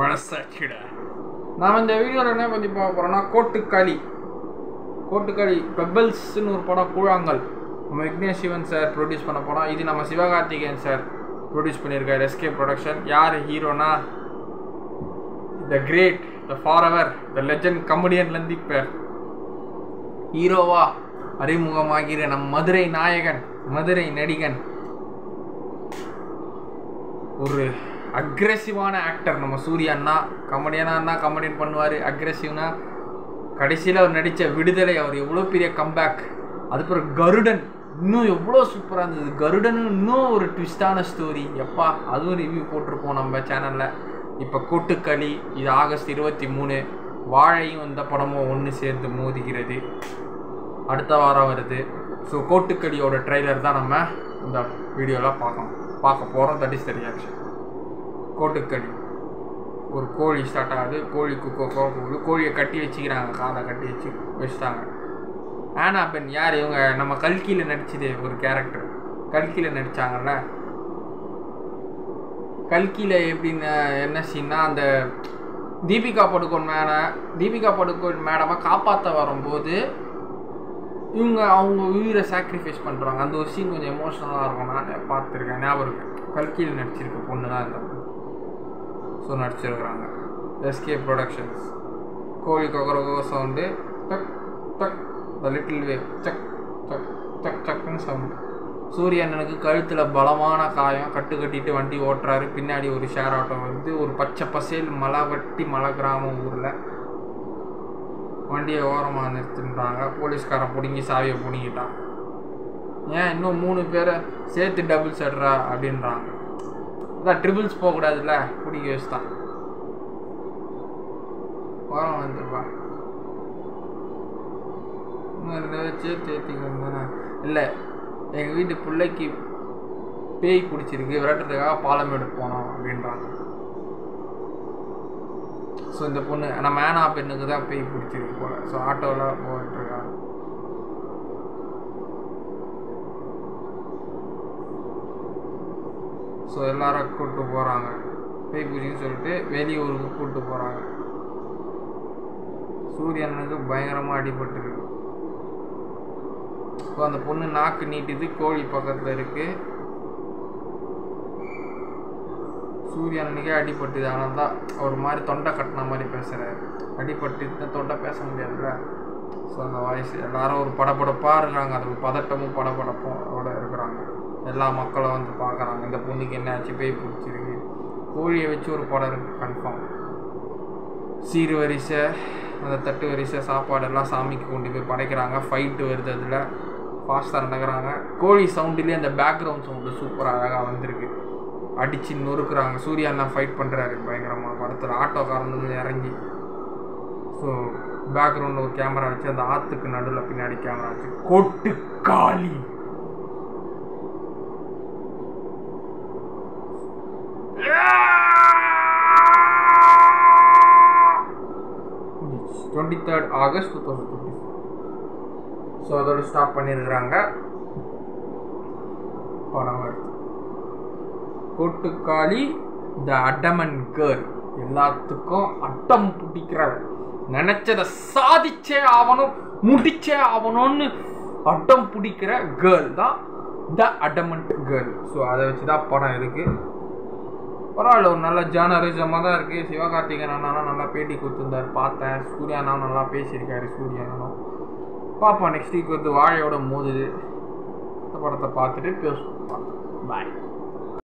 மனசாட்சிடா. நாம் இந்த வீடியோவில் என்ன பற்றி பார்க்க போகிறோன்னா கோட்டுக்களி பெபிள்ஸ்னு ஒரு படம், கூழாங்கல். நம்ம விக்னேஷ் சிவன் சார் ப்ரொடியூஸ் பண்ண படம். இது நம்ம சிவகார்த்திகேயன் சார் ப்ரொடியூஸ் பண்ணியிருக்காரு, எஸ்கே ப்ரொடக்ஷன். யார் ஹீரோனா, the great, the forever, the legend comedian லந்தீப் பேர். ஹீரோவா அறிமுகமாகிற நம் மதுரை நாயகன், மதுரை நடிகன், ஒரு அக்ரெசிவான ஆக்டர் நம்ம சூர்யா அண்ணா. கமெடியனா கமெடியன் பண்ணுவார், அக்ரெசிவ்னா. கடைசியில் அவர் நடித்த விடுதலை, அவர் எவ்வளோ பெரிய கம்பேக். அதுக்கப்புறம் கருடன் இன்னும் எவ்வளோ சூப்பராக இருந்தது. கருடன் இன்னும் ஒரு ட்விஸ்டான ஸ்டோரி. எப்பா அதுவும் ரிவ்யூ போட்டிருப்போம் நம்ம சேனலில். இப்போ கோட்டுக்களி, இது ஆகஸ்ட் 23. வாழையும் இந்த படமும் ஒன்று சேர்ந்து மோதுகிறது, அடுத்த வாரம் வருது. ஸோ கோட்டுக்களியோட ட்ரெய்லர் தான் நம்ம இந்த வீடியோவில் பார்க்க போகிறோம். That is the reaction. கோட்டுக்களி, ஒரு கோழி ஸ்டார்ட் ஆகுது. கோழி குக்கு கோழியை கட்டி வச்சுக்கிறாங்க, காலை கட்டி வச்சுட்டாங்க. ஆனா பென் யார் இவங்க? நம்ம கல்கியில் நடிச்சது ஒரு கேரக்டர். கல்கியில் நடித்தாங்கல்ல, கல்கியில் எப்படின்னு என்ன சீன்னா, அந்த தீபிகா படுகோன் மேடமை காப்பாற்ற வரும்போது அவங்க உயிரை சாக்ரிஃபைஸ் பண்ணுறாங்க. அந்த ஒரு சீன் கொஞ்சம் எமோஷனலாக இருக்கும். நான் பார்த்துருக்கேன், ஞாபகம் இருக்கு. கல்கியில் நடிச்சிருக்க பொண்ணு தான் இந்த. ஸோ நடிச்சிருக்கிறாங்க எஸ்கே ப்ரொடக்ஷன்ஸ். கோழி கொக்கரகோ சவுண்டு, டக் டக், த லிட்டில் வேவ், சக் சக் சக் சக்குன்னு சவுண்டு. சூரிய அண்ணனுக்கு கழுத்தில் பலமான காயம், கட்டிட்டு வண்டி ஓட்டுறாரு. பின்னாடி ஒரு ஷேர் ஆட்டோ வந்து ஒரு பச்சை பசேல் மலை கிராமம் ஊரில் வண்டியை ஓரமாக நிறுத்தின்றாங்க. போலீஸ்காரன் பிடுங்கி சாவியை பிடுங்கிட்டான். ஏன் இன்னும் 3 பேரை சேர்த்து டபுள்ஸ் எடுறா அப்படின்றாங்க. அதான் ட்ரிபிள்ஸ் போகக்கூடாதுல்ல, பிடிக்க வச்சுதான். ஓரம் வந்துருப்பா, இன்னும் வச்சு தேத்திக்கணும். இல்லை, எங்கள் வீட்டு பிள்ளைக்கு பேய் பிடிச்சிருக்கு, விரட்டுறதுக்காக பாலமேடு போனோம் அப்படின்றாங்க. ஸோ இந்த பொண்ணு நம்ம மேனா பெண்ணுக்கு தான் பேய் பிடிச்சிருக்கு போல. ஸோ ஆட்டோவில் போயிட்டுருக்காங்க. ஸோ எல்லாரும் கூப்பிட்டு போகிறாங்க, பேய் பூச்சின்னு சொல்லிட்டு வெளியூருக்கு கூப்பிட்டு போகிறாங்க. சூரியனுக்கு பயங்கரமாக அடிபட்டுருக்கு. ஸோ அந்த பொண்ணு நாக்கு நீட்டுது, கோழி பக்கத்தில் இருக்குது. சூரியனுக்கே அடிபட்டுது. ஆனால் தான் ஒரு மாதிரி தொண்டை கட்டின மாதிரி பேசுகிறாரு. அடிபட்டு தொண்டை பேச முடியாதுல்ல. ஸோ அந்த வாய்ஸ் எல்லாரும் ஒரு படப்படப்பாக இருக்கிறாங்க. அது ஒரு பதட்டமும் படப்படப்போட இருக்கிறாங்க. எல்லா மக்களும் வந்து பார்க்குறாங்க, இந்த பொண்ணுக்கு என்ன ஆச்சு, பேய் பிடிச்சிருக்கு. கோழியை வச்சு ஒரு படம் இருக்குது கன்ஃபார்ம். சீர் வரிசை, அந்த தட்டு வரிசை சாப்பாடெல்லாம் சாமிக்கு கொண்டு போய் படைக்கிறாங்க. ஃபைட்டு வருது, அதில் ஃபாஸ்ட்டாக நடக்கிறாங்க. கோழி சவுண்டுலேயே அந்த பேக்ரவுண்ட் சவுண்டு சூப்பராக அழகாக வந்திருக்கு. அடித்து நொறுக்குறாங்க. சூர்யா அண்ணா ஃபைட் பண்ணுறாரு பயங்கரமாக படத்தில். ஆட்டோக்காரன் இறங்கி. ஸோ பேக்ரவுண்டில் ஒரு கேமரா வச்சு, அந்த ஆற்றுக்கு நடுவில் பின்னாடி கேமரா வச்சு. கோட்டுக்காளி 23rd August 2020. ஸோ அதோட ஸ்டாப் பண்ணியிருக்கிறாங்க. படம் வருது கோட்டுக்காளி, த அடமன் கேர்ள். எல்லாத்துக்கும் அட்டம் பிடிக்கிறவன், நினைச்சதை சாதிச்சே ஆகணும், முடிச்சே ஆகணும்னு அட்டம் பிடிக்கிற கேர்ள் தான் த அடமண்ட் கேர்ள். ஸோ அதை வச்சு தான் படம் இருக்குது. பரவாயில்ல, ஒரு நல்ல ஜானரிசமாக தான் இருக்குது. சிவகார்த்திகேயன் அண்ணாலும் நல்லா பேட்டி கொடுத்துருந்தார், பார்த்தேன். சூர்யா அண்ணா நல்லா பேசியிருக்காரு. சூர்யா அண்ணனும் பார்ப்போம். நெக்ஸ்ட் வீக் வந்து வாழையோட மோதுது. இந்த படத்தை பார்த்துட்டு பேசுவோம். பாய்.